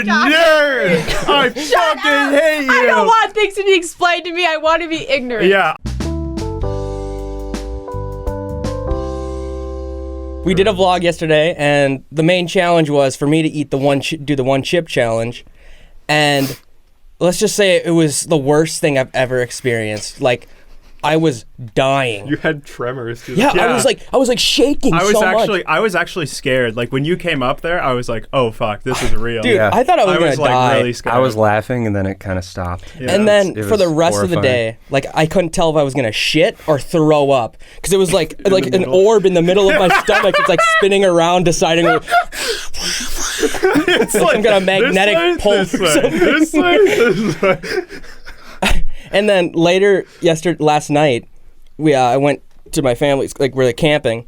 nerd! I fucking hate you! I don't want things to be explained to me. I want to be ignorant. Yeah. We did a vlog yesterday, and the main challenge was for me to eat do the one chip challenge, and let's just say it was the worst thing I've ever experienced. Like, I was dying. You had tremors. Dude. Yeah, I was like shaking I was much. actually scared. Like when you came up there, I was like, "Oh fuck, this is real." Dude, Yeah. I thought I was gonna die. Really scared. I was laughing and then it kind of stopped. Yeah. And then It for the was rest of the horrifying. day, like I couldn't tell if I was gonna shit or throw up because it was like an orb in the middle of my stomach. It's like spinning around, deciding it's like some kind of magnetic pulse or something. This way. And then later, last night, I went to my family's, like we're camping,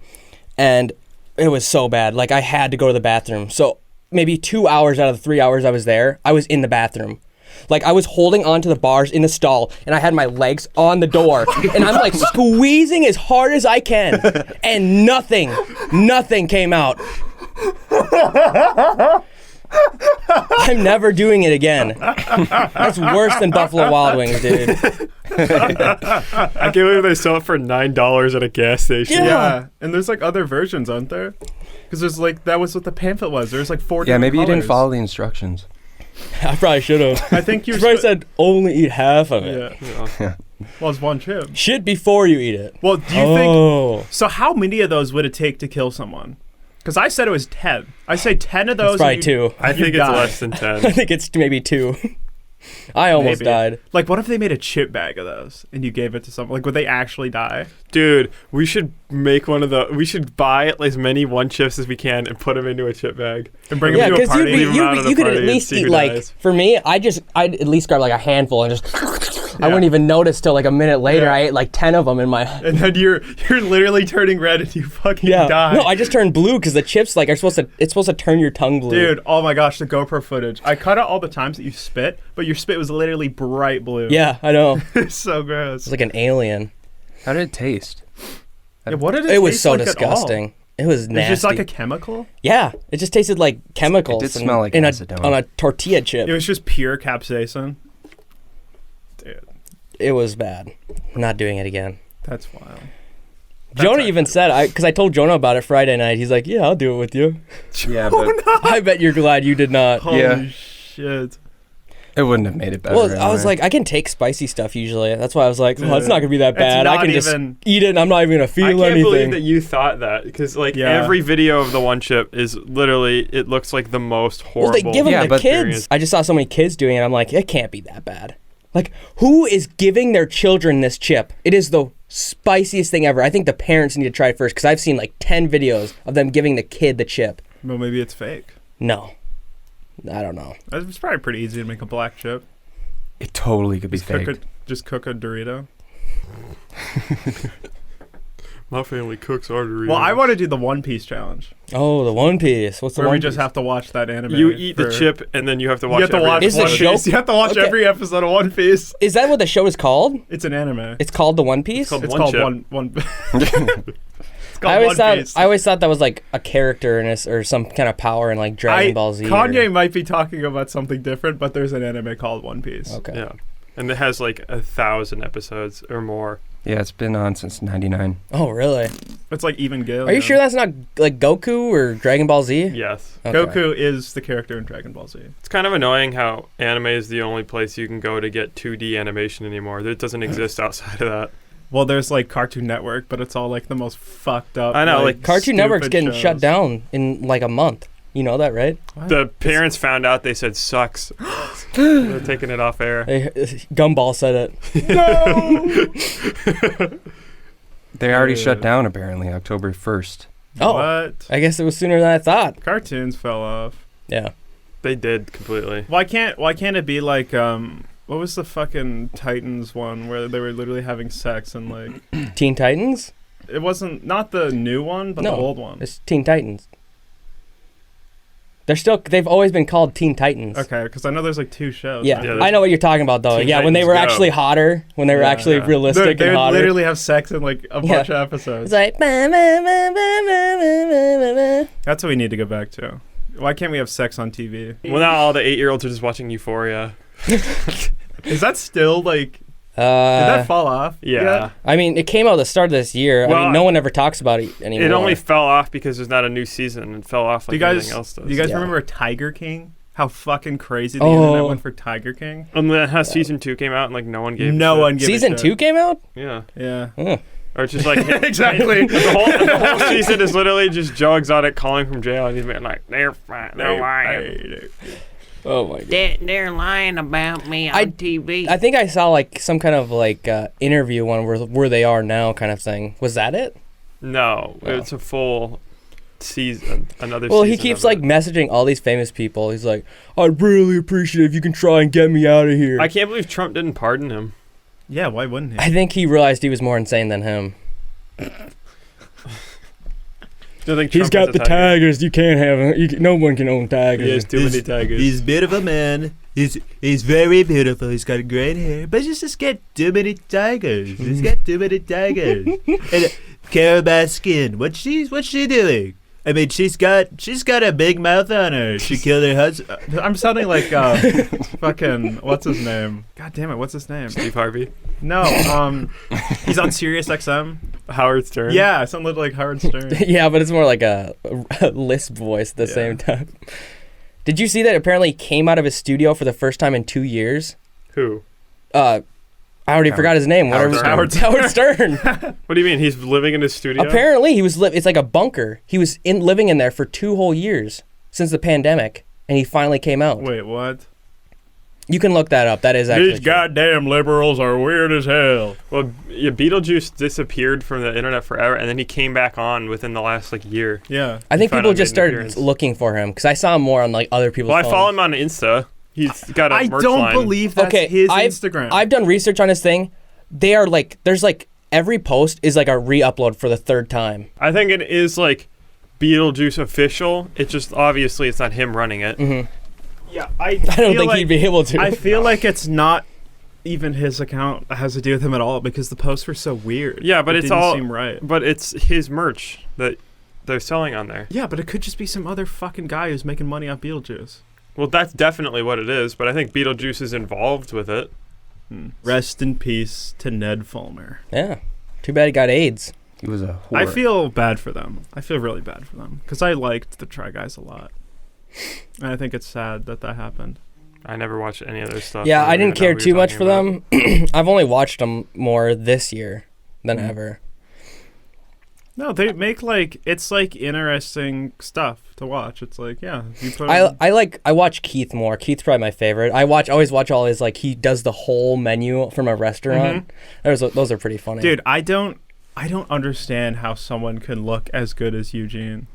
and it was so bad. Like I had to go to the bathroom. So maybe 2 hours out of the 3 hours I was there, I was in the bathroom. Like I was holding onto the bars in the stall, and I had my legs on the door, and I'm like squeezing as hard as I can, and nothing came out. I'm never doing it again. That's worse than Buffalo Wild Wings, dude. I can't believe they sell it for $9 at a gas station. Yeah, and there's like other versions, aren't there? Because there's like that was what the pamphlet was. There's like 4 Yeah, different maybe you didn't colors. follow the instructions. I probably should have. I think you I probably said only eat half of it. Yeah. Well, it's one chip. Shit before you eat it. Well, do you think? So how many of those would it take to kill someone? Because I said it was 10. I say 10 of those. It's probably 2. I think it's die. less than 10. I think it's maybe 2. I almost Maybe. died. Like, what if they made a chip bag of those and you gave it to someone? Like, would they actually die? Dude, we should make we should buy as many one chips as we can and put them into a chip bag. And bring Yeah, them to a because party? Leave 'em out of the you could party at and least see eat who like, dies. for me, I'd at least grab like a handful and just, I wouldn't even notice till like a minute later. Yeah. I ate like 10 of them in my. And then you're literally turning red and you fucking die. No, I just turned blue because the chips like it's supposed to turn your tongue blue. Dude, oh my gosh, the GoPro footage. I cut out all the times that you spit, but your spit was literally bright blue. Yeah, I know. It's so gross. It's like an alien. How did it taste? Yeah, what did It was taste so like at all? disgusting. It was nasty. It's just like a chemical? Yeah, it just tasted like chemicals. It did smell like in acetone. on a tortilla chip. It was just pure capsaicin. Dude, It was bad. I'm not doing it again. that's wild. Jonah even said, because I told Jonah about it Friday night. He's like, "Yeah, I'll do it with you." Yeah, but I bet you're glad you did not. Holy shit. it wouldn't have made it better. Well, I was anyway. like, I can take spicy stuff usually. That's why I was like, "Oh, it's not gonna be that It's bad. I not can just even- eat it, and I'm not even gonna I feel can't anything." believe that you thought that because like Yeah. every video of the one chip is literally it looks like the most horrible. Well, they give them Yeah, to but- kids. I just saw so many kids doing it. I'm like, it can't be that bad. Like, who is giving their children this chip? It is the spiciest thing ever. I think the parents need to try it first because I've seen like 10 videos of them giving the kid the chip. Well, maybe it's fake. No, I don't know. It's probably pretty easy to make a black chip. it totally could be fake. Just cook a Dorito. My family cooks our Doritos. Well, I want to do the One Piece challenge, Oh, the One Piece. What's the where One we just Piece? have to watch that anime. You eat the for- chip and then you have to You watch. have to every watch Is One the Piece. show- You have to watch Okay. every episode of One Piece. Is that what the show is called? It's an anime. It's called the One Piece. called It's One called Chip. one. It's called I always One thought Piece. I always thought that was like a character in this or some kind of power in like Dragon Ball Z. Kanye or- might be talking about something different, but there's an anime called One Piece. Okay. Yeah, and it has like 1,000 episodes or more. Yeah, it's been on since '99. Oh, really? It's like Evangelion. Are you sure that's not like Goku or Dragon Ball Z? Yes, Okay. Goku is the character in Dragon Ball Z? it's kind of annoying how anime is the only place you can go to get 2D animation anymore. It doesn't exist outside of that. Well, there's like Cartoon Network, but it's all like the most fucked up. I know, like, Cartoon Network's stupid getting shows. shut down in like a month. You know that, right? The parents found out. They said sucks. They're taking it off air. Gumball said it. No. They already shut down apparently October 1st. Oh, What? I guess it was sooner than I thought. Cartoons fell off. Yeah. They did completely. Why can't it be like what was the fucking Titans one where they were literally having sex and like Teen Titans? it wasn't not the new one but No, the old one. It's Teen Titans. They've always been called Teen Titans. Okay, because I know there's like 2 shows. Yeah, Yeah, I know what you're talking about though. Teen Yeah, when they Titans were Go. actually hotter, when they were Yeah, actually yeah. realistic They and would hotter. literally have sex in like a bunch of episodes. It's like. That's what we need to go back to. Why can't we have sex on TV? Well, now all the 8-year-olds are just watching Euphoria. Is that still like? Did Uh, that fall off? Yeah. I mean, it came out at the start of this year. I Well, mean, no one ever talks about it anymore. It only fell off because there's not a new season. It fell off Do like you everything guys? else does. Do you guys Yeah. remember Tiger King? How fucking crazy the Oh. internet went for Tiger King. And then how season 2 came out and like no one gave No a shit. one gave a Season shit. 2 came out? Yeah. Yeah. Huh. Or it's just like Exactly. the whole season is literally just Joe Exotic calling from jail and he's been like, they're fine, they're lying. Oh my god. They're lying about me on TV. I think I saw like some kind of like interview one where they are now kind of thing. Was that it? No, it's a full season, another Well, season. he keeps of like it. messaging all these famous people. He's like, I'd really appreciate it if you can try and get me out of here. I can't believe Trump didn't pardon him. Yeah. Why wouldn't he? I think he realized he was more insane than him. Do you think He's Trump got has the a tiger? tigers. You can't have them. No one can own tigers. He has too many tigers. He's a bit of a man. He's very beautiful. He's got great hair, but he's just got too many tigers. He's got too many tigers. And Carol Baskin, what's she doing? I mean, she's got a big mouth on her. She killed her husband. I'm sounding like fucking what's his name? God damn it, what's his name? Steve Harvey, No, he's on Sirius XM. Howard Stern. Yeah, something like Howard Stern. Yeah, but it's more like a lisp voice at the same time. Did you see that apparently he came out of his studio for the first time in 2 years? Who? I already forgot his name. Howard Whatever. Stern. Howard Stern. What do you mean? He's living in his studio? Apparently he was it's like a bunker. He was living in there for 2 whole years since the pandemic, and he finally came out. Wait, what? You can look that up. That is actually These true. goddamn liberals are weird as hell. Well, yeah, Beetlejuice disappeared from the internet forever, and then he came back on within the last like year. Yeah. I think finally people just made an started appearance. looking for him because I saw him more on like other people's Well, I phones. follow him on Insta. He's got a I merch don't line. believe that's his Instagram. I've done research on his thing. They are like, there's like every post is like a re-upload for the 3rd time. I think it is like Beetlejuice official. It's just obviously it's not him running it. Mm-hmm. Yeah, I don't think he'd be able to. I feel like it's not even his account that has to do with him at all because the posts were so weird. Yeah, but it it's didn't all seem right. But it's his merch that they're selling on there. Yeah, but it could just be some other fucking guy who's making money off Beetlejuice. Well, that's definitely what it is. But I think Beetlejuice is involved with it. Rest in peace to Ned Fulmer. Yeah. Too bad he got AIDS. He was a whore. I feel bad for them. I feel really bad for them because I liked the Try Guys a lot. And I think it's sad that happened. I never watched any of their stuff. Yeah, don't I even didn't know care what too you're much for talking them. I've only watched them more this year than ever. No, they make like it's like interesting stuff to watch. It's like you put. I watch Keith more. Keith's probably my favorite. I always watch all his like he does the whole menu from a restaurant. Those are pretty funny. Dude, I don't understand how someone can look as good as Eugene.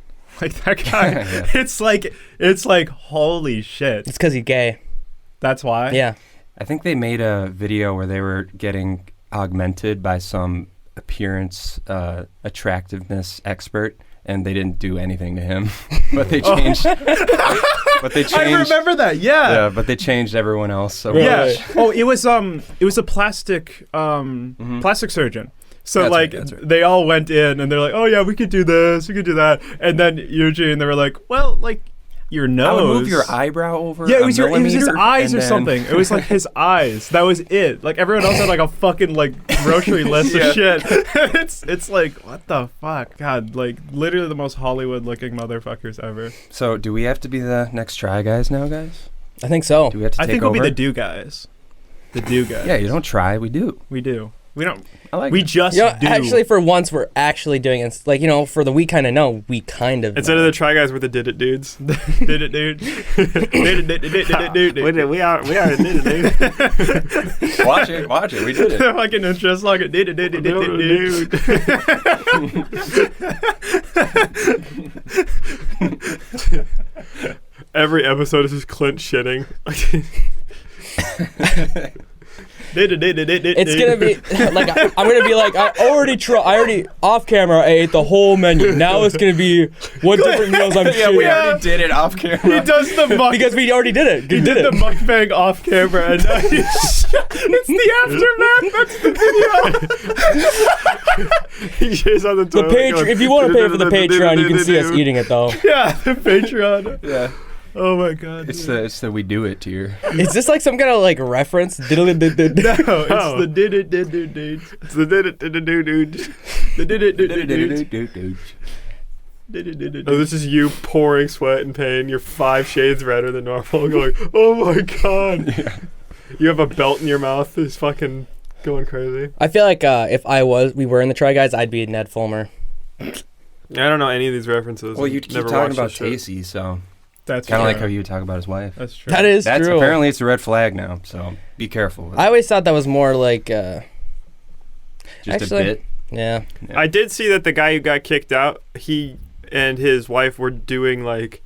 Like that guy. Yeah. It's like holy shit. It's because he's gay. That's why. Yeah. I think they made a video where they were getting augmented by some appearance attractiveness expert, and they didn't do anything to him. But they changed. But they changed. I remember that. Yeah. Yeah, but they changed everyone else. So Yeah. much. Oh, it was a plastic plastic surgeon. So That's like right, that's right. they all went in and they're like, "Oh yeah, we could do this, we could do that." And then Eugene, they were like, "Well, like your nose." I would move your eyebrow over. Yeah, it a was his millimeter, eyes and or then- something. It was like his eyes. That was it. Like everyone else had like a fucking like grocery list Yeah. of shit. it's like what the fuck, God, like literally the most Hollywood looking motherfuckers ever. So, do we have to be the next Try Guys now, guys? I think so. Do we have to I take think we'll over? be the do guys. The do guys. Yeah, you don't try. We do. We do. We don't. I like. We it. just You know, do. actually, for once, we're actually doing it. Like, you know, for the we kind of know, we kind of Instead know. of the Try Guys with the Did It dudes. Did it, dude. Did it. We are Did It dude. Watch it. We did it. Fucking interest like it. Did it, dude. Every episode is just Clint shitting. It's gonna be like I'm gonna be like I already off camera I ate the whole menu. Now it's gonna be what different meals I'm Yeah, we shooting. already did it off He camera. does the mukbang. Because we already did it. He did the mukbang off camera, and now it's the aftermath. That's the video. He is on the The toilet. Patreon. If you want to pay for the Patreon, you can see us eating it though. Yeah, the Patreon. Yeah. Oh my god. It's the we do it tier. Is this like some kind of like reference? No, it's Oh. the did it dude. It's the did it dude. The did it dude. Oh, this is you pouring sweat and pain. You're 5 shades redder than normal. Going, oh my god. Yeah. You have a belt in your mouth. It's fucking going crazy. I feel like if we were in the Try Guys, I'd be Ned Fulmer. I don't know any of these references. Well, you keep Never talking watched about this shit. Tacy, so That's kind of true. like how you talk about his wife. That's true. That is That's true. apparently it's a red flag now. So be careful. With I always thought that was more like just actually- a bit. yeah. I did see that the guy who got kicked out, he and his wife were doing like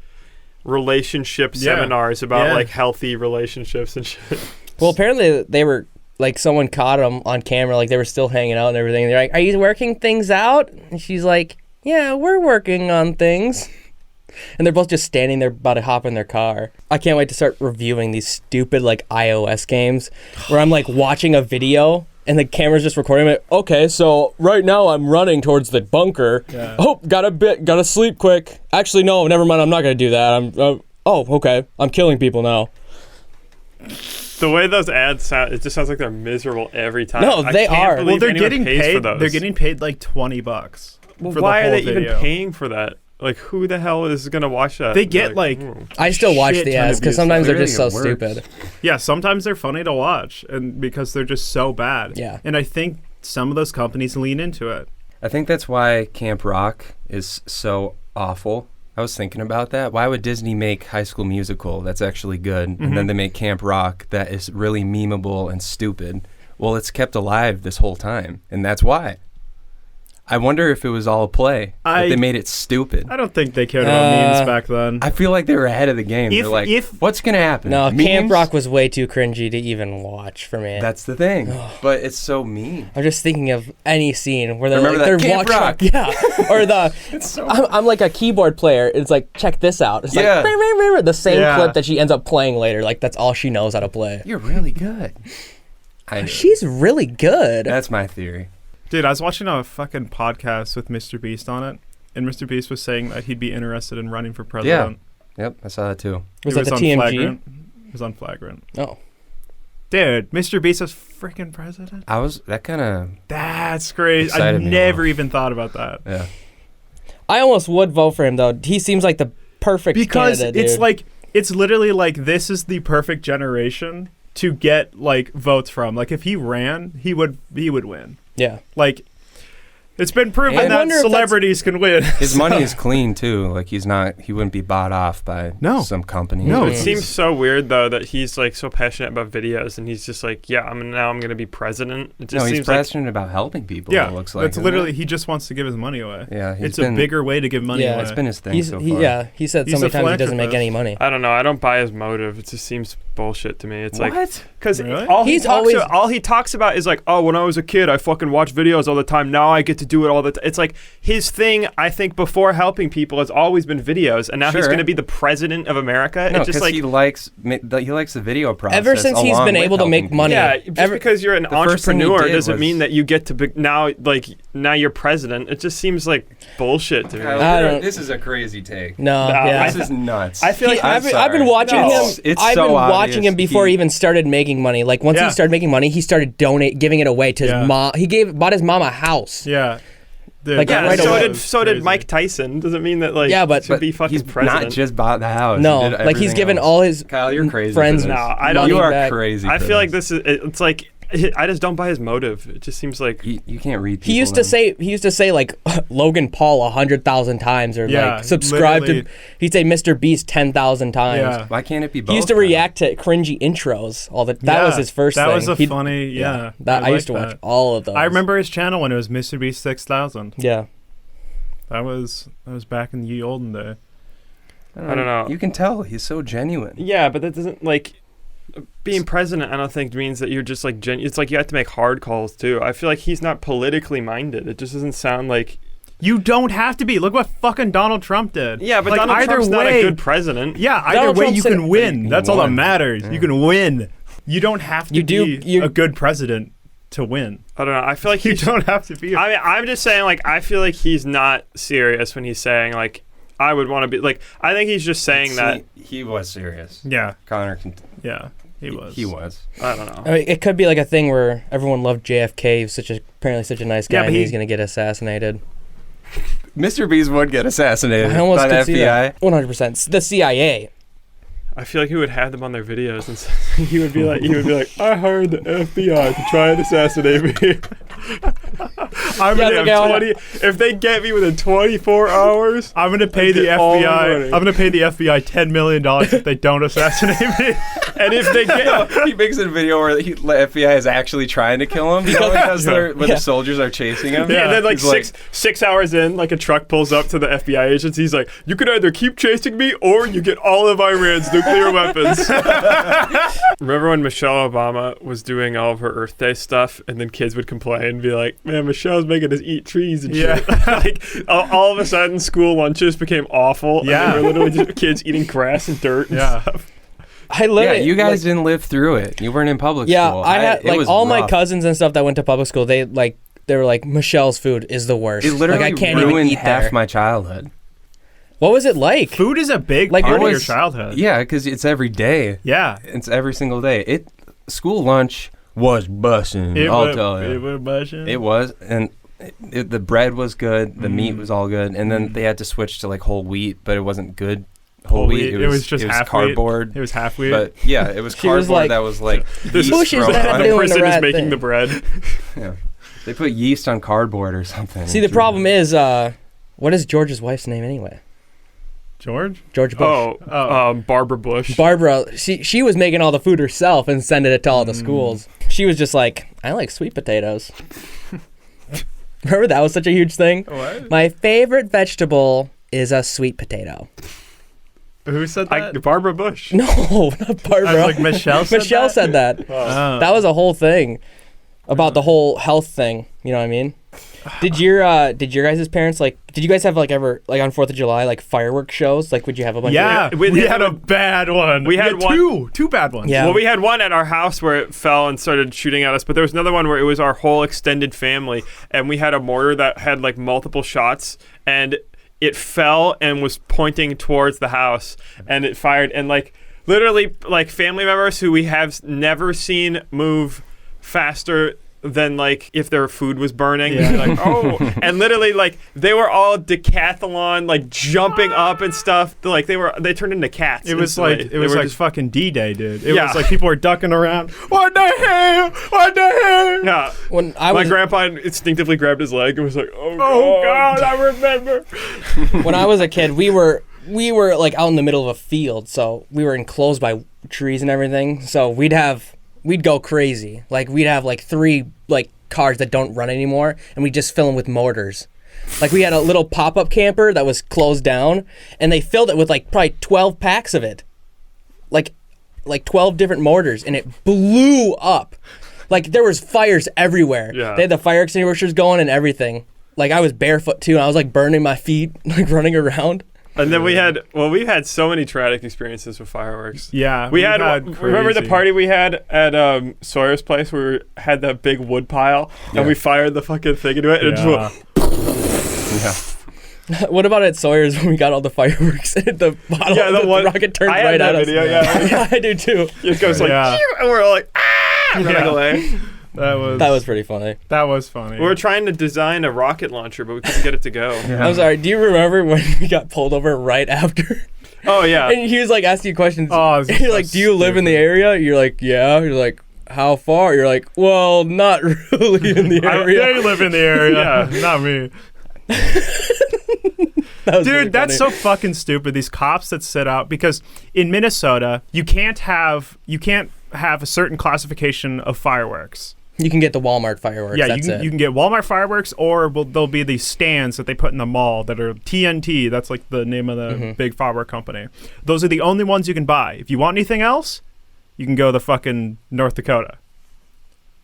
relationship Yeah. seminars about Yeah. like healthy relationships and shit. Well, apparently they were like someone caught them on camera, like they were still hanging out and everything. They're like, "Are you working things out?" And she's like, "Yeah, we're working on things." And they're both just standing there about to hop in their car. I can't wait to start reviewing these stupid like iOS games where I'm like watching a video and the camera's just recording it. Okay, so right now I'm running towards the bunker. Yeah. Oh, gotta sleep quick. Actually, no, never mind. I'm not gonna do that. Okay. I'm killing people now. The way those ads sound, it just sounds like they're miserable every time. No, I they can't are. believe Well, they're anyone getting pays paid. for those. They're getting paid like $20 Well, for why the are whole they video. even paying for that? Like, who the hell is gonna watch that? They get, like- I still watch Shit the ton of ads because views. sometimes they're Clearly just so it works. stupid. Yeah, sometimes they're funny to watch, and because they're just so bad. Yeah. And I think some of those companies lean into it. I think that's why Camp Rock is so awful. I was thinking about that. Why would Disney make High School Musical that's actually good, and then they make Camp Rock that is really memeable and stupid? Well, it's kept alive this whole time, and that's why. I wonder if it was all a play. That they made it stupid. I don't think they cared about memes back then. I feel like they were ahead of the game. If- They're like, if- what's going to happen? No, Memes? Camp Rock was way too cringy to even watch for me. That's the thing. But it's so mean. I'm just thinking of any scene where they're Remember like that they're Camp watching, Rock? yeah, or the I'm like a keyboard player. It's like check this out. It's Yeah. like the same Yeah. clip that she ends up playing later. Like that's all she knows how to play. You're really good. She's really good. That's my theory. Dude, I was watching a fucking podcast with MrBeast on it, and MrBeast was saying that he'd be interested in running for president. Yep, I saw that too. Was It that the on TMG? Flagrant. It was on Flagrant. Oh, Dude, MrBeast is freaking president? That kind of, That's crazy. I Excited me a never little. even thought about that. yeah. I almost would vote for him though. He seems like the perfect Because candidate, it's dude. like, it's literally like this is the perfect generation to get like votes from. Like if he ran, he would win. yeah. Like it's been proven I that wonder if that's- celebrities can win. His money is clean too. Like he wouldn't be bought off by No. some company. No, It it's- seems so weird though that he's like so passionate about videos, and he's just like, yeah, I'm gonna be president. It just No, he's seems like passionate about helping people. Yeah, it looks like that's isn't literally it? he just wants to give his money away. Yeah, It's a bigger way to give money Yeah, away. It's been his thing He's so he, far. yeah. He said He's so a many times he doesn't make philanthropist. any money. I don't know. I don't buy his motive. It just seems bullshit to me. It's like What? because Really? all he talks about is like, oh, when I was a kid, I fucking watched videos all the time. Now I get to do it all the time. It's like his thing. I think before helping people has always been videos, and now he's Sure. going to be the president of America. No, It's just because like he likes the video process. Ever since he's along been with able to make helping money. yeah, just Ever- because you're an The first thing he entrepreneur did doesn't was- mean that you get to be now you're president. It just seems like bullshit to me. people. I don't- This is a crazy take. No, No, yeah. This is nuts. I feel like I've been sorry. watching No. him. It's I've so been watching obvious. him before he even started making money. Like once Yeah. he started making money, he started giving it away to Yeah. his mom. He bought his mom a house. Yeah. Dude, Like, that right was away. so did crazy. Mike Tyson. Doesn't mean that like Yeah, but- to be fucking he's president. not just bought the house. No, He did like he's everything given else. all his Kyle, you're crazy. friends. for this. No, I don't- money You are back. crazy. I for feel like this is. It's like I just don't buy his motive. It just seems like You can't read. He people used to then. say like Logan Paul 100,000 times or Yeah, like subscribe literally. to. He'd say Mr. Beast 10,000 times. Yeah. Why can't it be both? He used to then? react to cringy intros all the. That Yeah, was his first that thing. was a He'd- funny, yeah. That I used to like watch that. all of those. I remember his channel when it was MrBeast 6000. Yeah. That was back in the olden day. I don't know. You can tell he's so genuine. yeah, but that doesn't like. being president, I don't think means that you're just like it's like you have to make hard calls too. I feel like he's not politically minded. It just doesn't sound like You don't have to be. Look what fucking Donald Trump did. Yeah, but like, Donald Trump's not a good president. Yeah, either Donald way Trump you said can win. That's all that matters. Yeah. You can win. You don't have to be a good president to win. I don't know. I feel like you don't have to be. I mean, I'm just saying, like, I feel like he's not serious when he's saying, like, I would want to be, like, I think he's just saying that. He was serious. Yeah. Connor can. Yeah, he was. He was. I don't know. I mean, it could be like a thing where everyone loved JFK. He was apparently such a nice guy, and he's going to get assassinated. MrBeast would get assassinated I almost by the could see FBI. that. 100%. The CIA. I feel like he would have them on their videos, and he would be like, I hired the FBI to try and assassinate me. I'm gonna have 20. If they get me within 24 hours, I'm gonna pay the FBI. I'm gonna pay the FBI $10 million if they don't assassinate me. And if they get, he makes a video where the FBI is actually trying to kill him because the soldiers are chasing him. Yeah, and then like six hours in, like a truck pulls up to the FBI agents. He's like, "You can either keep chasing me, or you get all of Iran's nuclear weapons." Remember when Michelle Obama was doing all of her Earth Day stuff, and then kids would complain and be like, "Man, Michelle's making us eat trees and shit." Like all of a sudden, school lunches became awful. Yeah, and they were literally just kids eating grass and dirt. And stuff. You guys didn't live through it. You weren't in public school. Yeah, I had like all rough. my cousins and stuff that went to public school. They were like, Michelle's food is the worst. It literally like, I can't ruined even eat half there. my childhood. What was it like? Food is a big Like, part of your childhood. Yeah, because it's every day. Yeah, it's every single day. School lunch was bussin'. I'll tell you, it was bussin'. It was, and the bread was good. The meat was all good, and then they had to switch to like whole wheat, but it wasn't good. Whole wheat. It was just half cardboard. Wheat. It was half wheat. But yeah, it was cardboard that was like this bushes that the person is making the bread. Yeah, they put yeast on cardboard or something. See, the problem is, what is George's wife's name anyway? George Bush. Barbara Bush. Barbara. She was making all the food herself and sending it to all the schools. She was just like, I like sweet potatoes. Remember that was such a huge thing? What? My favorite vegetable is a sweet potato. Who said that? Barbara Bush. No, not Barbara. Like Michelle said Michelle that? said that. Oh. That was a whole thing about the whole health thing. You know what I mean? Did your guys' parents did you guys have ever on 4th of July fireworks shows? Would you have a bunch of we had a bad one. We had two bad ones. Yeah. Well, we had one at our house where it fell and started shooting at us, but there was another one where it was our whole extended family, and we had a mortar that had multiple shots, and it fell and was pointing towards the house, and it fired, and literally family members who we have never seen move faster than if their food was burning. Yeah. And literally they were all decathlon jumping up and stuff. They turned into cats. It was just fucking D-Day, dude. It was people were ducking around. What the hell? Yeah. When My grandpa instinctively grabbed his leg and was like, "Oh God, I remember." When I was a kid, we were out in the middle of a field, so we were enclosed by trees and everything. So we'd go crazy. We'd have 3 cars that don't run anymore, and we just fill them with mortars. We had a little pop-up camper that was closed down, and they filled it with probably 12 packs of it. 12 different mortars, and it blew up. There was fires everywhere. Yeah. They had the fire extinguishers going and everything. I was barefoot too, and I was burning my feet, running around. And then we've had so many traumatic experiences with fireworks. Yeah. We had remember the party we had at Sawyer's place where we had that big wood pile and we fired the fucking thing into it and it just went. What about at Sawyer's when we got all the fireworks and the bottle? Yeah, the rocket turned right at us. Video, yeah. I do too. It goes and we're all like, ah! And running away. That was pretty funny. That was funny. We were trying to design a rocket launcher, but we couldn't get it to go. Yeah. I'm sorry. Do you remember when we got pulled over right after? Oh yeah. And he was asking you questions. Oh, and you're do you live in the area? You're like, yeah. You're like, how far? You're like, well, not really in the area. They live in the area. Not me. Dude, that's so fucking stupid. These cops that sit out, because in Minnesota, you can't have a certain classification of fireworks. You can get the Walmart fireworks. Yeah, you can get Walmart fireworks, or there'll be these stands that they put in the mall that are TNT. That's the name of the big firework company. Those are the only ones you can buy. If you want anything else, you can go to fucking North Dakota.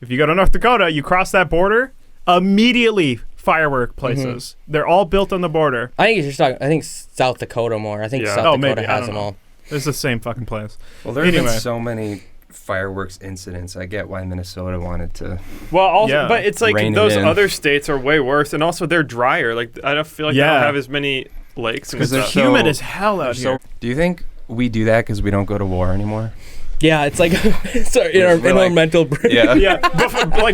If you go to North Dakota, you cross that border, immediately firework places. They're all built on the border. I think you're just talking. I think South Dakota more. I think South Dakota maybe. has them all. It's the same fucking place. Well, there have been so many fireworks incidents. I get why Minnesota wanted to. Well, also, but it's like rein it those in. other states are way worse, and also they're drier. Like I don't feel like they don't have as many lakes and Because stuff. it's humid as hell out here. Do you think we do that because we don't go to war anymore? Yeah, it's like sorry, in our mental brain. Yeah.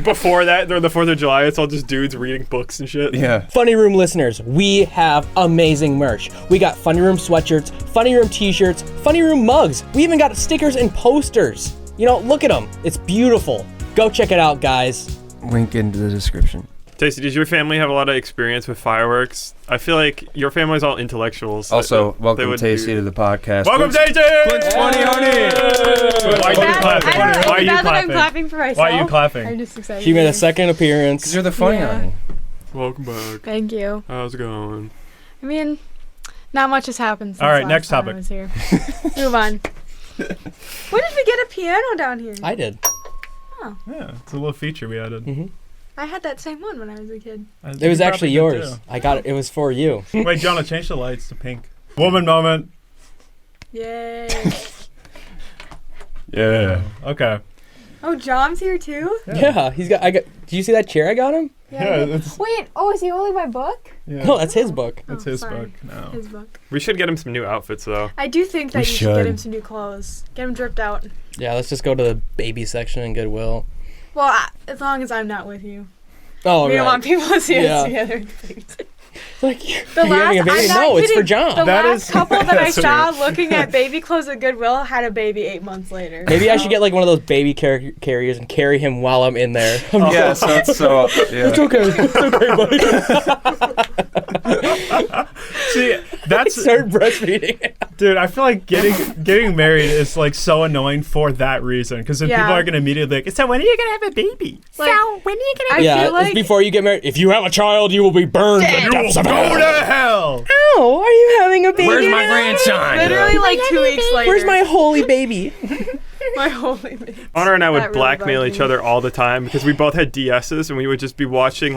Before that, during the 4th of July, it's all just dudes reading books and shit. Yeah. Funny Room listeners, we have amazing merch. We got Funny Room sweatshirts, Funny Room t-shirts, Funny Room mugs. We even got stickers and posters. You know, look at them. It's beautiful. Go check it out, guys. Link into the description. Tacy, does your family have a lot of experience with fireworks? I feel like your family's all intellectuals. Also, welcome Tacy to the podcast. Welcome, Tacy! Clint's funny, honey! Why are you clapping? Why are you Now that I'm clapping? clapping for myself. Why are you clapping? I'm just excited. She made a second appearance. Because you're the funny Yeah. honey. Welcome back. Thank you. How's it going? I mean, not much has happened since All right, last next time topic. I was here. Move on. When did we get a piano down here? I did. Yeah, it's a little feature we added. I had that same one when I was a kid. It was actually yours. I got it. It was for you. Wait, Jonah, change the lights to pink. Woman moment. Yay. Yeah. Okay. Oh, John's here too? Yeah, he's got. Do you see that chair I got him? Yeah, that's, Wait, is he holding my book? yeah. No, that's his book. That's Oh, his sorry. book now. His book. We should get him some new outfits, though. I do think that We you should get should. him some new clothes. Get him dripped out. Yeah, let's just go to the baby section in Goodwill. Well, as long as I'm not with you. Oh, We don't want people to see Yeah. us together. Please. Like, The you're having a last- baby? I'm not No, it's for kidding. John. The That last is- couple that I that's saw true. looking at baby clothes at Goodwill had a baby 8 months later. Maybe I should get like one of those baby carriers and carry him while I'm in there. Yeah, so it's so. Yeah. It's okay. It's okay, buddy. See, that's Start breastfeeding. dude. I feel like getting married is like so annoying for that reason, because then people Yeah. are gonna immediately like, so when are you gonna have a baby? Like, when are you gonna? I Yeah, feel like it's before you get married. If you have a child, you will be burned. Dead. to death. Go to hell. Oh, are you having a baby? Where's my grandson? literally like 2 weeks later. Where's my holy baby? my holy baby? Honor and I would That really blackmail bugged each me. other all the time because we both had DSs and we would just be watching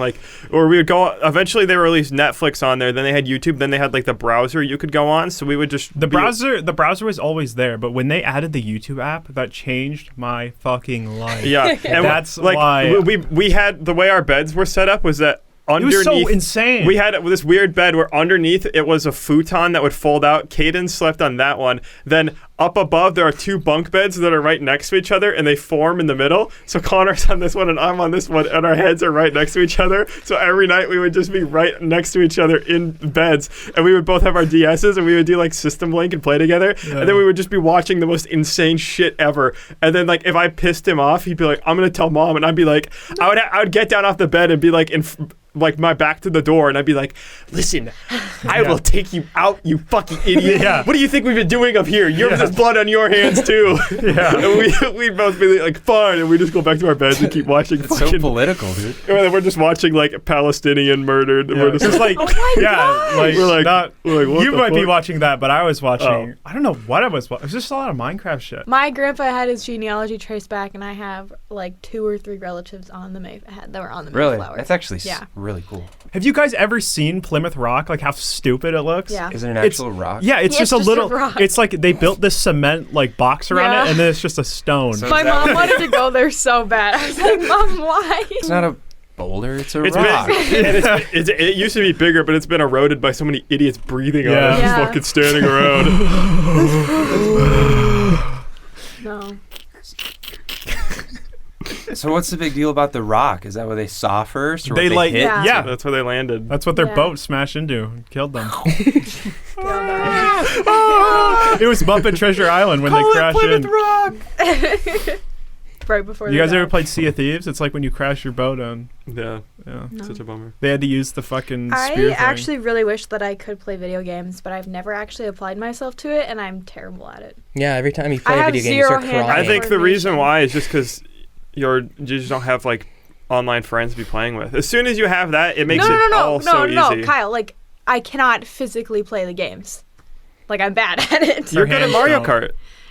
or we would go. Eventually, they released Netflix on there. Then they had YouTube. Then they had like the browser you could go on. So we would just The browser was always there, but when they added the YouTube app, that changed my fucking life. Yeah, and That's like why- we had the way our beds were set up was that. It was Underneath, so insane. we had this weird bed where underneath it was a futon that would fold out. Caden slept on that one. Then up above there are 2 bunk beds that are right next to each other and they form in the middle. So Connor's on this one and I'm on this one and our heads are right next to each other. So every night we would just be right next to each other in beds and we would both have our DSs and we would do like System Link and play together. Yeah. And then we would just be watching the most insane shit ever. And then like if I pissed him off, he'd be like, "I'm gonna tell mom," and I'd be like, I would get down off the bed and be like like my back to the door and I'd be like, "Listen, I will take you out, you fucking idiot. Yeah. What do you think we've been doing up here? There's blood on your hands too." Yeah. And we'd both be like, "Fine," and we just go back to our beds and keep watching It's so fucking political, dude. and then we're just watching like Palestinian murdered. And Yeah. we're just It's like, Oh my yeah, God. like, We're like- not, we're like, what you the might be fuck? watching that, but I was watching. Oh. I don't know what I was watching. It was just a lot of Minecraft shit. My grandpa had his genealogy traced back, and I have like 2 or 3 relatives on the that were on the Really? Mayflower. That's actually Yeah. really cool. Have you guys ever seen Plymouth Rock? Like how stupid it looks? Yeah. Is it an It's- actual rock? Yeah, it's Yeah, just it's a just a little. rock. It's like they built this cement like box around Yeah. it, and then it's just a stone. So- My Is that mom what- wanted to go there so bad. I was like, "Mom, why?" It's not a boulder. It's a It's rock. been, and it used to be bigger, but it's been eroded by so many idiots breathing on Yeah. it, just Yeah. fucking standing around. No. So what's the big deal about the rock? Is that what they saw first? Or They what they like, hit? Yeah. yeah. That's where they landed. That's what their Yeah. boat smashed into and killed them. Yeah. It was Muppet Treasure Island when they crashed in. Right before You they guys ever died. played Sea of Thieves? It's like when you crash your boat on. Yeah, Yeah. No. such a bummer. They had to use the fucking I spear thing. actually really wish that I could play video games, but I've never actually applied myself to it, and I'm terrible at it. Yeah, every time you play I a have video game, you zero start hand-eye crying. I think the reason coordination. why is just because you just don't have like online friends to be playing with. As soon as you have that, it makes it all so easy. Kyle. Like, I cannot physically play the games. Like, I'm bad at it. You're good at hands Mario don't. Kart.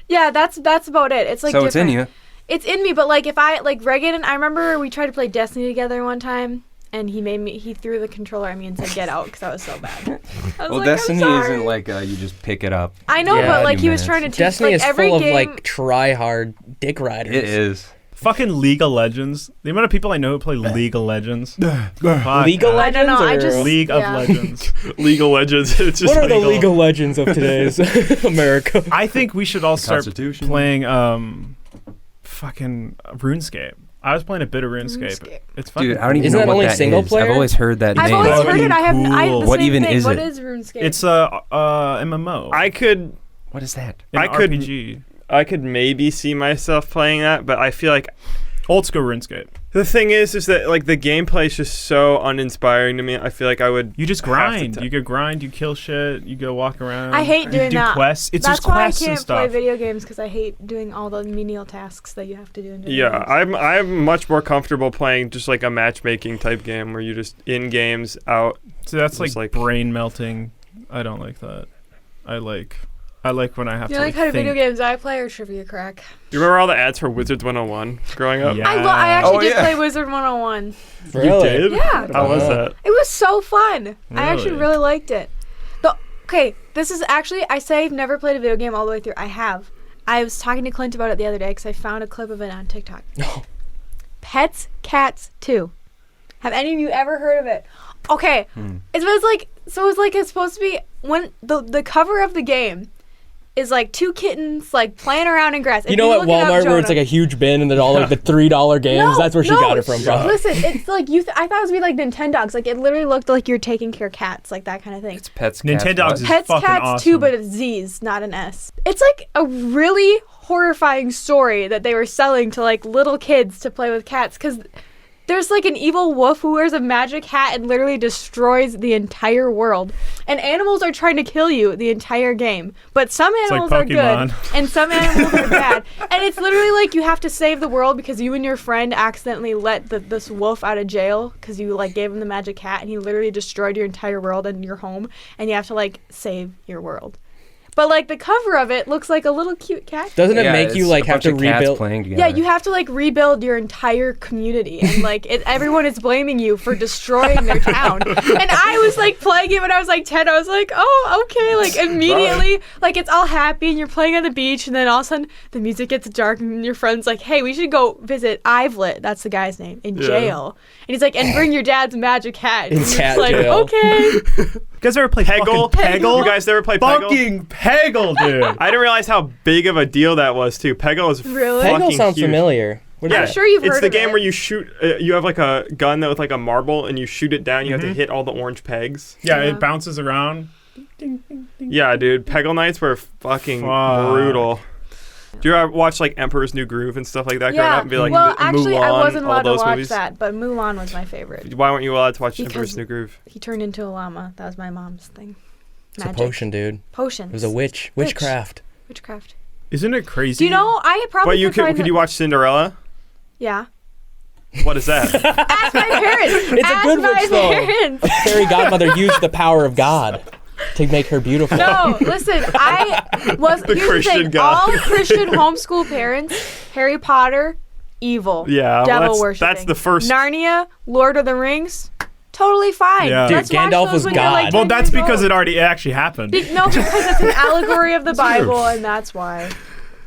Yeah, that's about it. It's like So it's in different. you. It's in me, but like if I like Reagan, I remember we tried to play Destiny together one time, and he threw the controller at me and said, "Get out," because I was so bad. I was Well, like, Destiny I'm sorry. isn't like you just pick it up. I know, Yeah. but like he was Minutes. trying to teach Destiny like is every full game. of like try-hard dick riders. It is. Fucking League of Legends. The amount of people I know who play League of Legends. Fuck, League of man. I don't know. I Legends just or- League of yeah. Legends. League of Legends. It's just What are the legal. League of Legends of today's America? I think we should all start Constitution. playing fucking RuneScape. I was playing a bit of RuneScape. It's fucking Dude, I don't even Isn't know that what only that single is. player? I've always heard that I've name. always Fucking heard it. I have cool. the What same even thing. is What it? is RuneScape? It's a MMO. I could What is that? An I could- RPG. I could maybe see myself playing that, but I feel like Old school RuneScape. the thing is that like the gameplay is just so uninspiring to me. I feel like I would. You just have to grind. ta- You go grind. You kill shit. You go walk around. I hate you doing do that. quests. It's That's just why I quests and can't play stuff. video games because I hate doing all the menial tasks that you have to do in video Yeah, games. I'm much more comfortable playing just like a matchmaking type game where you just in games out. So that's Just like like- brain melting. I don't like that. I like when I have Do to you like how think. video games I play or Trivia Crack? You remember all the ads for Wizards 101 growing up? Yeah. I actually Oh, did yeah. play Wizard 101. Really? You did? Yeah. How was Uh-huh. that? It was so fun. I actually Really? really liked it. Okay, this is actually, I say I've never played a video game all the way through. I have. I was talking to Clint about it the other day because I found a clip of it on TikTok. No. Pets, Cats 2. Have any of you ever heard of it? Okay. It was like, it's supposed to be, when the cover of the game is like two kittens like playing around in grass. You know at Walmart where it's like a huge bin and then all like the $3 games? That's where she got it from, bro. Listen, it's like I thought it was gonna be like Nintendogs. Like it literally looked like you're taking care of cats, like that kind of thing. It's Pets. Cats, Nintendogs what? is Pets, fucking Cats awesome. 2, but it's Z's, not an S. It's like a really horrifying story that they were selling to like little kids to play with cats because there's like an evil wolf who wears a magic hat and literally destroys the entire world. And animals are trying to kill you the entire game. But some like animals are good Pokemon. and some animals are bad. And it's literally like you have to save the world because you and your friend accidentally let this wolf out of jail because you like gave him the magic hat and he literally destroyed your entire world and your home. And you have to like save your world. But like the cover of it looks like a little cute cat. Doesn't it Yeah, make you it's like a have bunch to of cats rebuild? playing together. Yeah, you have to like rebuild your entire community, and like everyone is blaming you for destroying their town. And I was like playing it when I was like 10. I was like, oh, okay. Like immediately, like it's all happy, and you're playing on the beach, and then all of a sudden the music gets dark, and your friend's like, hey, we should go visit Ivelet. That's the guy's name in jail. And he's like, and bring your dad's magic hat. In And you're cat just like, jail. okay. You guys ever play Peggle? fucking Peggle? You guys ever play Peggle? Fucking Peggle, dude. I didn't realize how big of a deal that was too. Peggle is Really? fucking Peggle sounds huge. familiar. What is Yeah, I'm that? sure you've it's heard the of game it. where you shoot. You have like a gun that with like a marble, and you shoot it down. You have to hit all the orange pegs. Yeah, Yeah. it bounces around. Yeah, dude, Peggle nights were fucking Fuck. brutal. Do you ever watch like Emperor's New Groove and stuff like that growing Yeah. up? And be like, well, the actually, Mulan, I wasn't all allowed to those watch movies? that, but Mulan was my favorite. Why weren't you allowed to watch Because- Emperor's New Groove? He turned into a llama. That was my mom's thing. It's a potion, dude. Potions. It was a witch. Witchcraft. Witchcraft. Isn't it crazy? Do you know? I probably But you find could that- you watch Cinderella? Yeah. What is that? Ask my parents. It's a Ask good my witch, though. parents. Fairy godmother used the power of God to make her beautiful. No, listen. I was The here's Christian the thing. God. All Christian homeschool parents, Harry Potter, evil. Yeah, well, Devil that's worshiping. the first. Narnia, Lord of the Rings, totally fine. Yeah. Dude, Let's watch Gandalf those was when you're, God. like, Well, 10 that's years because old. it actually happened. No, because it's an allegory of the Bible, and that's why.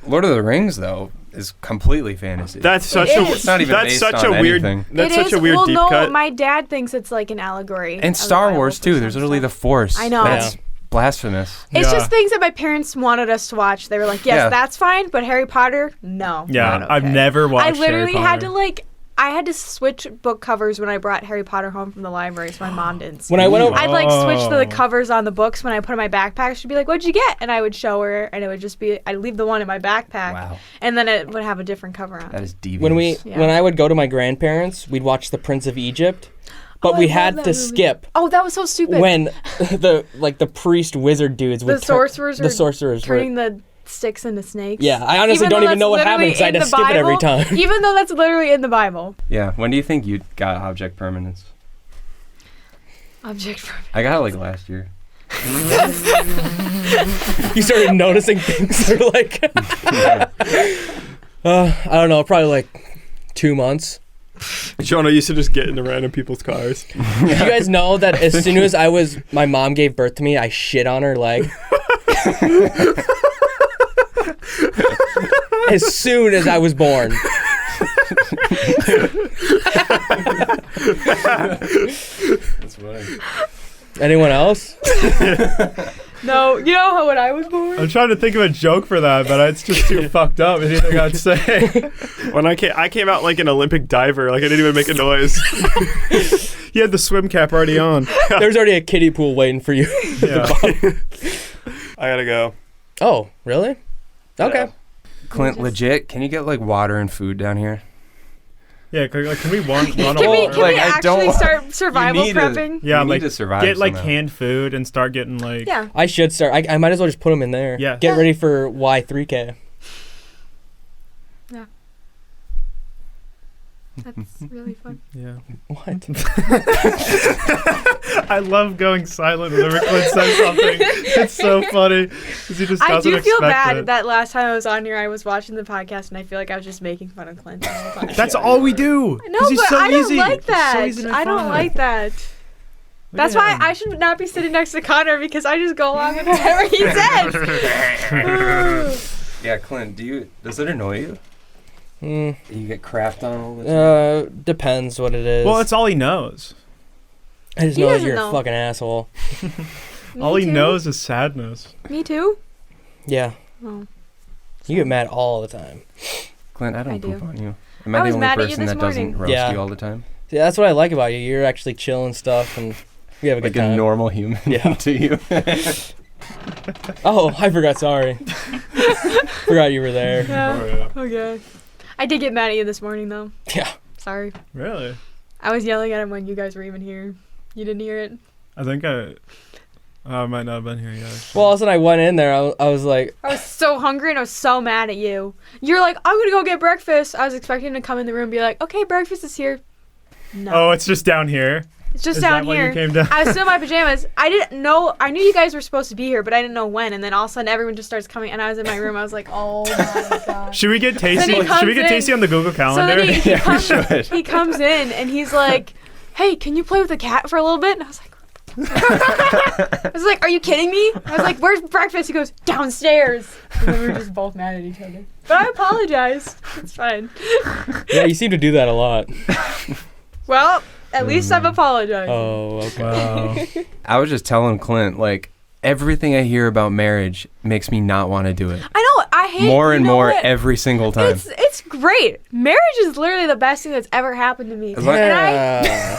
Lord of the Rings, though, is completely fantasy. That's such It a. is. It's not even That's based such on a weird. anything. That's It such is. a weird well, deep no, cut. my dad thinks it's like an allegory. of and the Star Bible Wars for too. some There's literally the stuff. Force. I know. That's blasphemous. It's Yeah. just things that my parents wanted us to watch. They were like, yes, Yeah. that's fine, but Harry Potter, no. Yeah, not I've okay. never watched I literally Harry had Potter. to I had to switch book covers when I brought Harry Potter home from the library, so my mom didn't see. When I went over, I'd like switch the Oh. covers on the books when I put in my backpack. She'd be like, "What'd you get?" And I would show her, and it would just be I'd leave the one in my backpack, Wow. and then it would have a different cover on. That is devious. Yeah. when I would go to my grandparents, we'd watch The Prince of Egypt, but Oh, we I had love to that movie. skip Oh, that was so stupid. when the priest wizard dudes would the sorcerers the were sorcerers turning were, the sticks into snakes. yeah, I honestly don't though even know what that's happened because I had to literally skip in it every the Bible, time. Even though that's literally in the Bible. Yeah. When do you think you got object permanence? Object for I got it like last year. You started noticing things that are like, I don't know, probably like 2 months. Jonah used to just get into random people's cars. Did you guys know that as soon as my mom gave birth to me, I shit on her leg? As soon as I was born. That's funny. Anyone else? No, you know how when I was born? I'm trying to think of a joke for that, but it's just too fucked up. Anything I'd say. When I came out like an Olympic diver, like I didn't even make a noise. You had the swim cap already on. There's already a kiddie pool waiting for you. Yeah. I gotta go. Oh, really? Okay. Yeah. Clint, legit, can you get like water and food down here? Yeah, can we run Can a we, wall? can Like, we I actually don't- start survival need to- prepping? Yeah, You like need to survive get like somehow. canned food and start getting like. Yeah. I should start. I might as well just put them in there. Yeah. Get ready for Y3K. That's really fun. Yeah. What? I love going silent whenever Clint says something. It's so funny because he just I doesn't do feel expect bad it. that last time I was on here, I was watching the podcast, and I feel like I was just making fun of Clint. the whole time. That's all we do. No, 'cause he's but so I don't easy. like He's so that. easy to I don't find. like that. Look That's at why him. I should not be sitting next to Connor because I just go along with whatever he says. Yeah, Clint, does it annoy you? Mm, You get crapped on all the time? depends what it is. Well, it's all he knows. I just He know that doesn't you're know. a fucking asshole. Me All he too. knows is sadness. Me too. Yeah. Oh. You get mad all the time. Clint, I I don't do. poop on you. Am I I the was only mad at you person this that doesn't morning. roast Yeah. you all the time? See, that's what I like about you. You're actually chill and stuff, and we have a Like good a time. normal human Yeah. to you? Oh, I forgot. Sorry. Forgot you were there. Yeah. Oh, yeah. Okay. I did get mad at you this morning, though. Yeah. Sorry. Really? I was yelling at him when you guys were even here. You didn't hear it. I think I might not have been here yet. actually. Well, all of a sudden I went in there. I was like, I was so hungry and I was so mad at you. You're like, I'm gonna go get breakfast. I was expecting to come in the room and be like, okay, breakfast is here. No. Oh, it's just down here. It's just Is down that why here. you came down? I was still in my pajamas. I didn't know. I knew you guys were supposed to be here, but I didn't know when. And then all of a sudden, everyone just starts coming, and I was in my room. I was like, "Oh my god!" Should we get Tacy? Then he Should we get comes Tacy in. on the Google So Calendar? then he, Yeah, we comes, should. he comes in, and he's like, "Hey, can you play with the cat for a little bit?" And I was like, I was like, "Are you kidding me?" I was like, "Where's breakfast?" He goes, "Downstairs." And then we were just both mad at each other. But I apologize. It's fine. yeah, you seem to do that a lot. Well, at least I've apologized. Oh, okay. Wow. I was just telling Clint, like, everything I hear about marriage makes me not want to do it. I know. I hate More and you know more what? every single time. It's great. Marriage is literally the best thing that's ever happened to me. As long- And Yeah.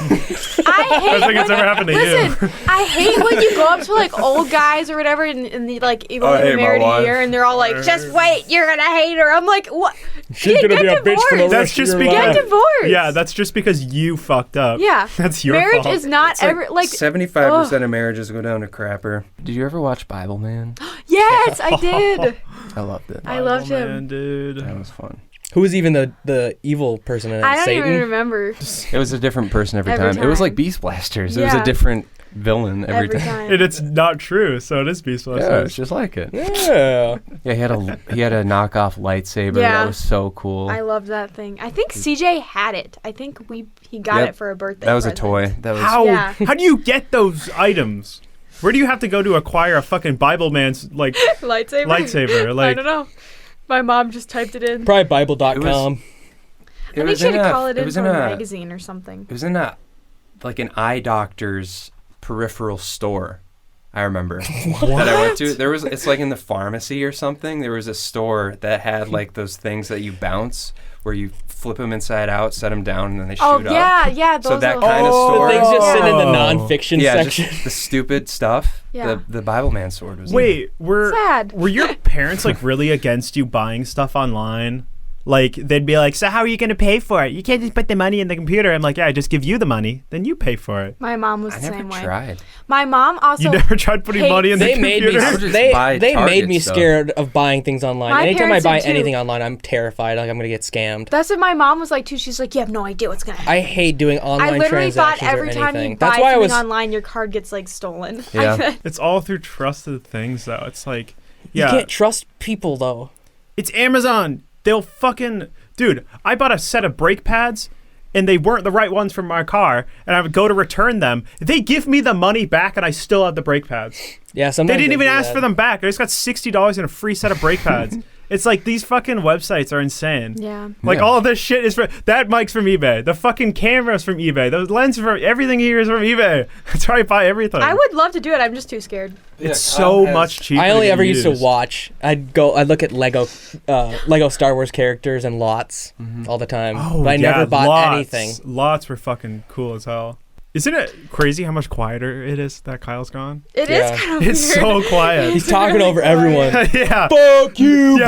I hate. Best thing that's ever happened to you. Listen, I hate when you go up to like old guys or whatever, and the, like you've Oh, I only hate been my married a wife. year, and they're all like, "Just wait, you're gonna hate her." I'm like, "What? She's Get gonna be a bitch for the divorced. That's rest of just your because- Get life. divorced." Yeah, that's just because you fucked up. Yeah. That's your Marriage fault. is not It's like ever like. 75% of marriages go down to crapper. Did you ever watch Bibleman? Yes, I did. I loved it. I loved him. Man, dude. That was fun. Who was even the evil person in it? I don't Satan? even remember. It was a different person every Every time. It was like time. Beast Blasters. It was Yeah. a different villain every Every time. time. And it's not true, so it is Beast Yeah, Blasters. it's just like it. Yeah. Yeah, he had a knockoff lightsaber Yeah. that was so cool. I loved that thing. I think CJ had it. I think he got Yep. it for a birthday. That was a present. toy. That was How Yeah. how do you get those items? Where do you have to go to acquire a fucking Bibleman's like lightsaber. lightsaber? I Like don't know. My mom just typed it in. Probably Bible.com. I think she had to call it in was from in a a magazine or something. It was in a like an eye doctor's peripheral store. I remember that I went to. It's like in the pharmacy or something. There was a store that had like those things that you bounce, where you flip them inside out, set them down, and then they shoot Oh up. yeah. Those So that little- kind of The store. things just sit in the Oh. nonfiction Yeah, section. just the stupid stuff. Yeah. The Bibleman sword was. wait, Sad. were your parents like really against you buying stuff online? like they'd be like, so how are you going to pay for it? You can't just put the money in the computer. I'm like, yeah, I just give you the money, then you pay for it. My mom was I the never same way. tried. My mom also. You never tried putting money in the They made computer? I would me. just buy They made Target me stuff. scared of buying things online. My Anytime I parents buy did too. anything online, I'm terrified. Like I'm gonna get scammed. That's what my mom was like too. She's like, you have no idea what's gonna happen. I hate doing online I literally thought transactions every or time anything. you buy That's why I something was. online, your card gets like stolen. Yeah. It's all through trusted things, though. It's like, You yeah, can't trust people though. it's Amazon. They'll fucking... Dude, I bought a set of brake pads, and they weren't the right ones for my car, and I would go to return them. They give me the money back, and I still have the brake pads. Yeah, They sometimes didn't even do ask that. for them back. I just got $60 and a free set of brake pads. It's like, these fucking websites are insane. Yeah. Like, Yeah. all of this shit is from... That mic's from eBay. The fucking camera's from eBay. The lens from... Everything here is from eBay. That's why I buy everything. I would love to do it. I'm just too scared. It's so much cheaper. I only to ever get used to used. watch. I'd look at Lego Star Wars characters and lots all the time. Oh, but I yeah, never bought lots. anything. Lots were fucking cool as hell. Isn't it crazy how much quieter it is that Kyle's gone? It is Yeah. kind of It's weird. so quiet. He's talking over everyone. Yeah. Fuck you, Yeah.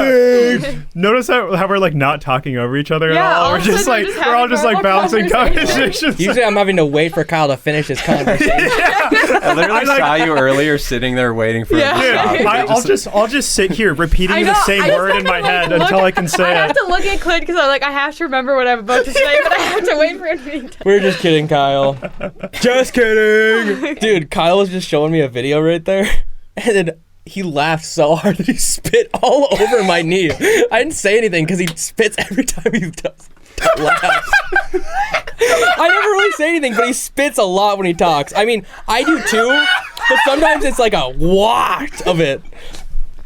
babe. Notice how we're like not talking over each other Yeah, at all. all We're of a just sudden like we're just we're all having just like normal balancing conversations. conversations. Usually I'm having to wait for Kyle to finish his conversation. I literally I like- saw you earlier sitting there waiting for Yeah. it to stop. I'll just sit here repeating I the know, same I just word in have to, my like, head look- until I can say I have it. to look at Clint because I have to remember what I'm about to say, but I have to wait for it to be done. We're just kidding, Kyle. Just kidding. Dude, Kyle was just showing me a video right there. And then he laughed so hard that he spit all over my knee. I didn't say anything because he spits every time he does. Laughs. I never really say anything, but he spits a lot when he talks. I mean, I do too, but sometimes it's like a waft of it.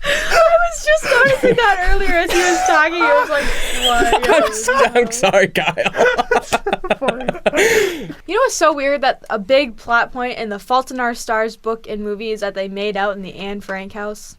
I was just noticing that earlier as he was talking. I was like, what? I'm sorry, Kyle. You know what's so weird? That a big plot point in the Fault in Our Stars book and movie is that they made out in the Anne Frank house.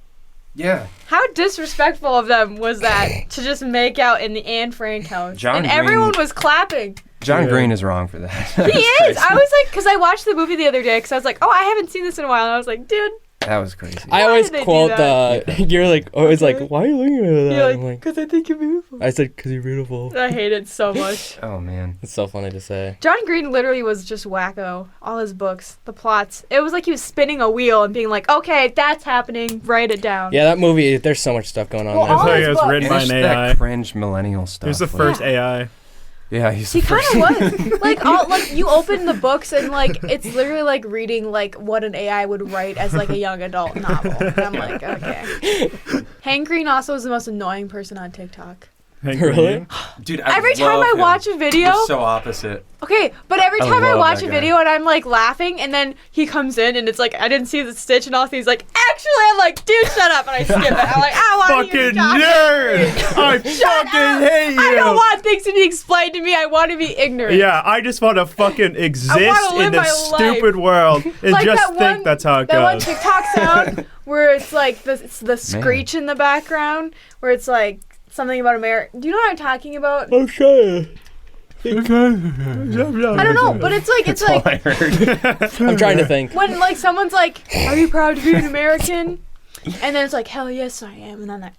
Yeah. How disrespectful of them was that to just make out in the Anne Frank house? John and Green- everyone was clapping. John Yeah. Green is wrong for that. He is. I was like, because I watched the movie the other day because I was like, oh, I haven't seen this in a while. And I was like, dude. That was crazy. I Why always did they do quote that? you're like, always like, why are you looking at that? You're I'm like, like, because I think you're beautiful. I said, because you're beautiful. I hate it so much. Oh man. It's so funny to say. John Green literally was just wacko. All his books, the plots. It was like he was spinning a wheel and being like, okay, that's happening. Write it down. Yeah, that movie, there's so much stuff going on Well, there. It's all like his it was books. written by It's an that AI. cringe millennial stuff. He was the like- first Yeah. AI. Yeah, he's He the kind first. of was. Like you open the books and like it's literally like reading like what an AI would write as like a young adult novel. And I'm like, okay. Hank Green also is the most annoying person on TikTok. Hank Really? Green. Dude, I Every time love I him. watch a video, We're so opposite. okay, but every I time I love watch that a guy. video and I'm like laughing, and then he comes in and it's like I didn't see the stitch and all. He's like, actually, I'm like, dude, shut up, and I skip it. I'm like, I want to Fucking nerd! I fucking hate you! I don't want things to be explained to me. I want to be ignorant. Yeah, I just want to fucking exist live in this my life. stupid world and Like just that think one- that's how it That one goes. TikTok sound where it's like the screech in the background, where it's like something about America. Do you know what I'm talking about? I'm sure. I don't know, but it's like All I heard. I'm trying to think. when like someone's like, "Are you proud to be an American?" And then it's like, "Hell yes, I am." And then like,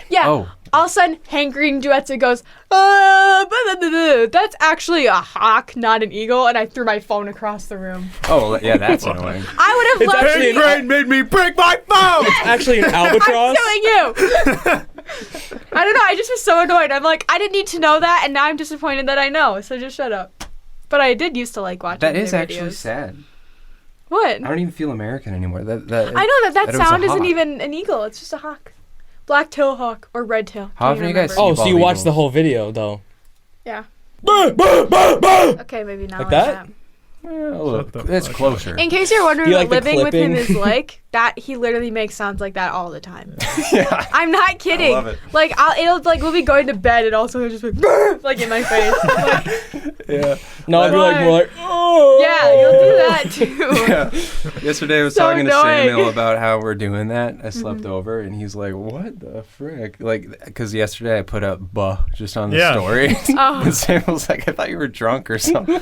yeah. Oh. All of a sudden, Hank Green duets it goes, that's actually a hawk, not an eagle. And I threw my phone across the room. Oh, yeah, that's annoying. I would have loved actually to. an- Green made me break my phone! Actually, an albatross. I'm suing you. I don't know. I just was so annoyed. I'm like, I didn't need to know that, and now I'm disappointed that I know. So just shut up. But I did used to like watching. That is their actually videos. sad. What? I don't even feel American anymore. I know that that it was a sound isn't hawk. even an eagle. It's just a hawk. Black-tailed hawk or red-tail. How Can't often even you guys remember. Oh, so you Bald watched the eagles. whole video, though. Yeah. Like Okay, maybe not Like like that? that. Shut the It's fuck closer. In case you're wondering Do you what like the living with him clipping? is like, that he literally makes sounds like that all the time. Yeah. I'm not kidding. love it. Like it'll like we'll be going to bed and also he'll just be like in my face. I'm like, Yeah. No, I'd be like more like, oh. yeah, you'll do that too. Yeah. Yesterday I was So talking to annoying. Samuel about how we're doing that. I slept over and he's like, what the frick? Like, because yesterday I put up buh just on the Yeah. story. Oh. And Samuel's like, I thought you were drunk or something.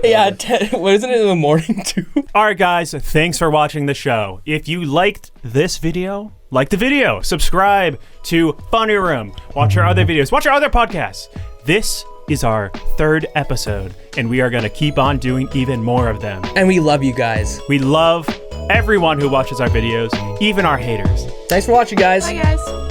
Yeah, what isn't it in the morning too? All right, guys, thanks for watching the show. If you liked this video, like the video, subscribe to Funny Room, watch our other videos, watch our other podcasts. This is our 3rd episode, and we are going to keep on doing even more of them. And we love you guys. We love everyone who watches our videos, even our haters. Thanks for watching, guys. Bye, guys.